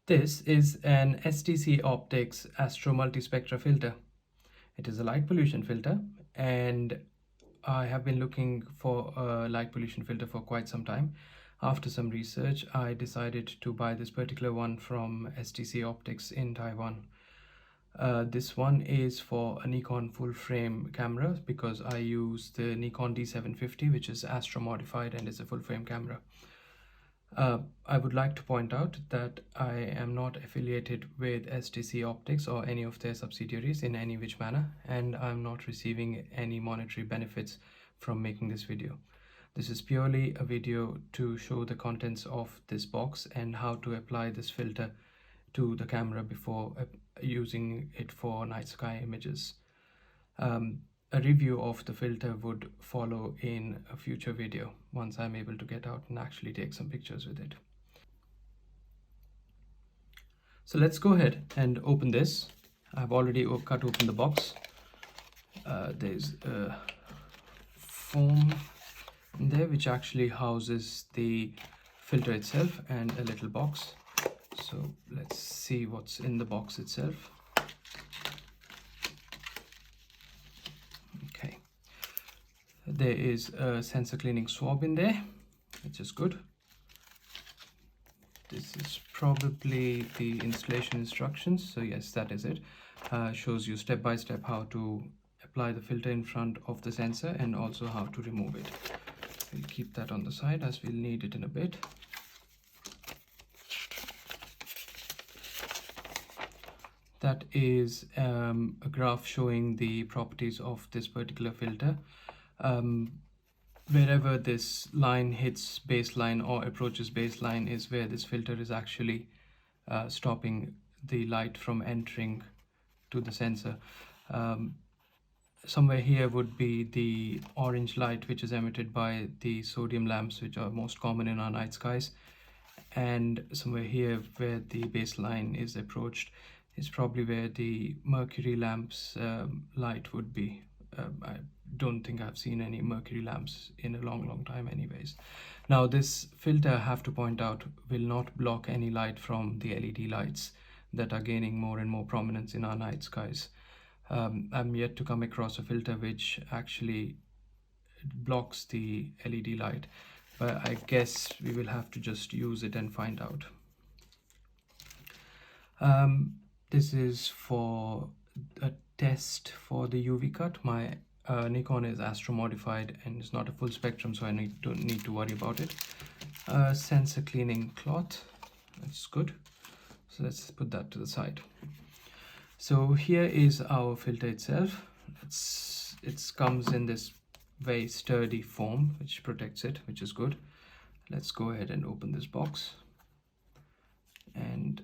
This is an STC Optics Astro Multispectra filter. It is a light pollution filter, and I have been looking for a light pollution filter for quite some time. After some research, I decided to buy this particular one from STC Optics in Taiwan. This one is for a Nikon Full Frame camera because I use the Nikon D750, which is Astro modified and is a full frame camera. I would like to point out that I am not affiliated with STC Optics or any of their subsidiaries in any which manner, and I'm not receiving any monetary benefits from making this video. This is purely a video to show the contents of this box and how to apply this filter to the camera before using it for night sky images. A review of the filter would follow in a future video once I'm able to get out and actually take some pictures with it. So let's go ahead and open this. I've already cut open the box. There's a foam in there which actually houses the filter itself and a little box. So let's see what's in the box itself. Okay, there is a sensor cleaning swab in there, which is good. This is probably the installation instructions. So yes, that is it. Shows you step by step how to apply the filter in front of the sensor and also how to remove it. We'll keep that on the side as we'll need it in a bit. That is a graph showing the properties of this particular filter. Wherever this line hits baseline or approaches baseline is where this filter is actually stopping the light from entering to the sensor. Somewhere here would be the orange light which is emitted by the sodium lamps, which are most common in our night skies, and somewhere here where the baseline is approached is probably where the mercury lamps light would be. I don't think I've seen any mercury lamps in a long time anyways. Now this filter, I have to point out, will not block any light from the LED lights that are gaining more and more prominence in our night skies. I'm yet to come across a filter which actually blocks the LED light, but I guess we will have to just use it and find out. This is for a test for the UV cut. My Nikon is Astro modified and it's not a full spectrum, so I don't need to worry about it. Sensor cleaning cloth, that's good. So let's put that to the side. So here is our filter itself. It comes in this very sturdy foam which protects it, which is good. Let's go ahead and open this box, and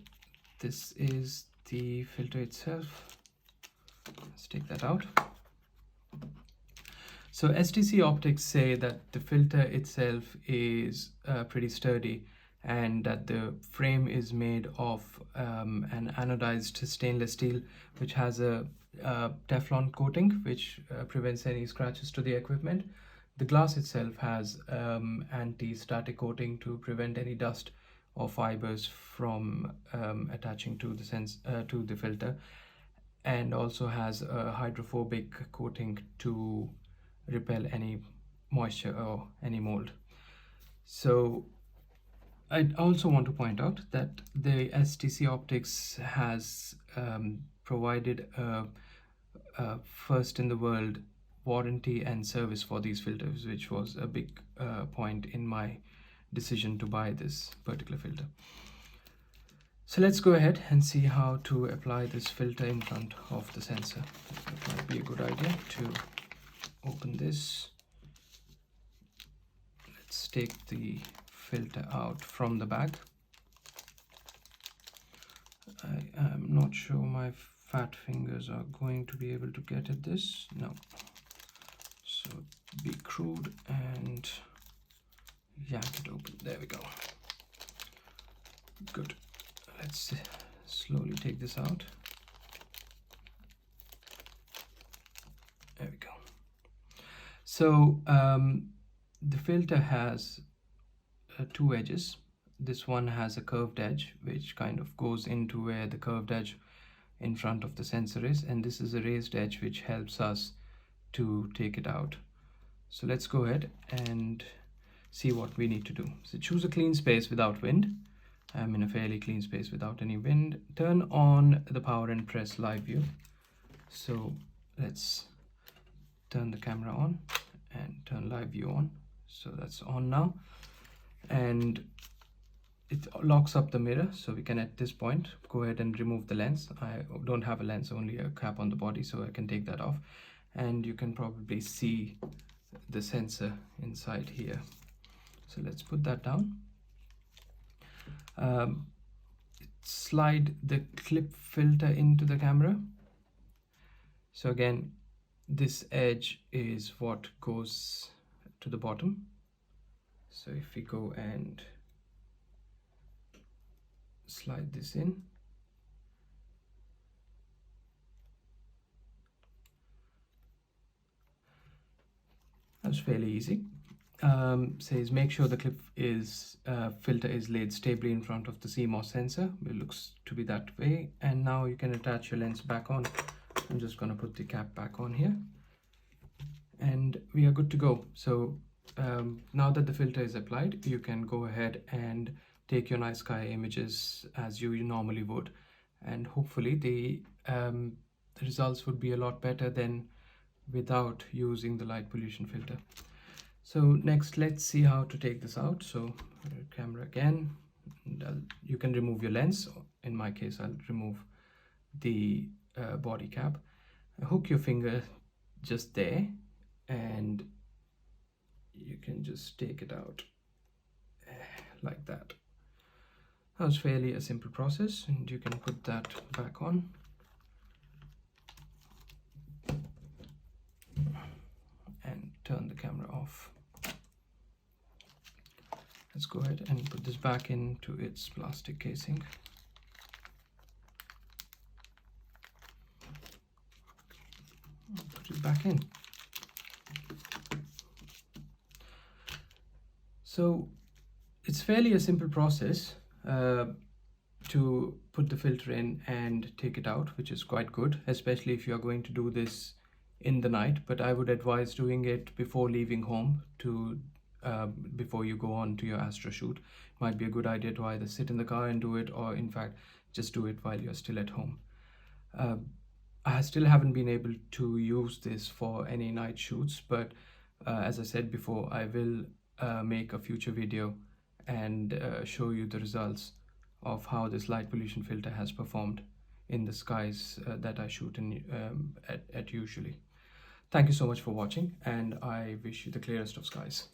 this is the filter itself. Let's take that out. So STC Optics say that the filter itself is pretty sturdy and that the frame is made of an anodized stainless steel which has a Teflon coating which prevents any scratches to the equipment. The glass itself has anti-static coating to prevent any dust or fibers from attaching to the filter, and also has a hydrophobic coating to repel any moisture or any mold. So I also want to point out that the STC Optics has provided a first in the world warranty and service for these filters, which was a big point in my decision to buy this particular filter. So let's go ahead and see how to apply this filter in front of the sensor. It might be a good idea to open this. Let's take the filter out from the bag. I am not sure my fat fingers are going to be able to get at this. No. So be crude and yank it open. There we go. Good. Let's slowly take this out. There we go. So the filter has two edges. this one has a curved edge which kind of goes into where the curved edge in front of the sensor is, and this is a raised edge which helps us to take it out. So let's go ahead and see what we need to do. So choose a clean space without wind. I'm in a fairly clean space without any wind. Turn on the power and press live view. So let's turn the camera on and turn live view on. So that's on now, and it locks up the mirror, so we can at this point go ahead and remove the lens. I don't have a lens, only a cap on the body, so I can take that off, and you can probably see the sensor inside here. So let's put that down. Slide the clip filter into the camera. So again, this edge is what goes to the bottom. So if we go and slide this in, that's fairly easy. Says make sure the clip is filter is laid stably in front of the CMOS sensor. It looks to be that way, and now you can attach your lens back on. I'm just going to put the cap back on here, and we are good to go. So now that the filter is applied, you can go ahead and take your night sky images as you normally would, and hopefully the results would be a lot better than without using the light pollution filter. So next, let's see how to take this out. So camera again, and you can remove your lens. In my case, I'll remove the body cap. Hook your finger just there, and you can just take it out like that. That was fairly a simple process, and you can put that back on. And turn the camera off. Let's go ahead and put this back into its plastic casing. Put it back in. So it's fairly a simple process to put the filter in and take it out, which is quite good, especially if you are going to do this in the night. But I would advise doing it before leaving home, to before you go on to your astro shoot. It might be a good idea to either sit in the car and do it, or in fact just do it while you're still at home. I still haven't been able to use this for any night shoots, but as I said before, I will make a future video and show you the results of how this light pollution filter has performed in the skies that I shoot in at usually. Thank you so much for watching, and I wish you the clearest of skies.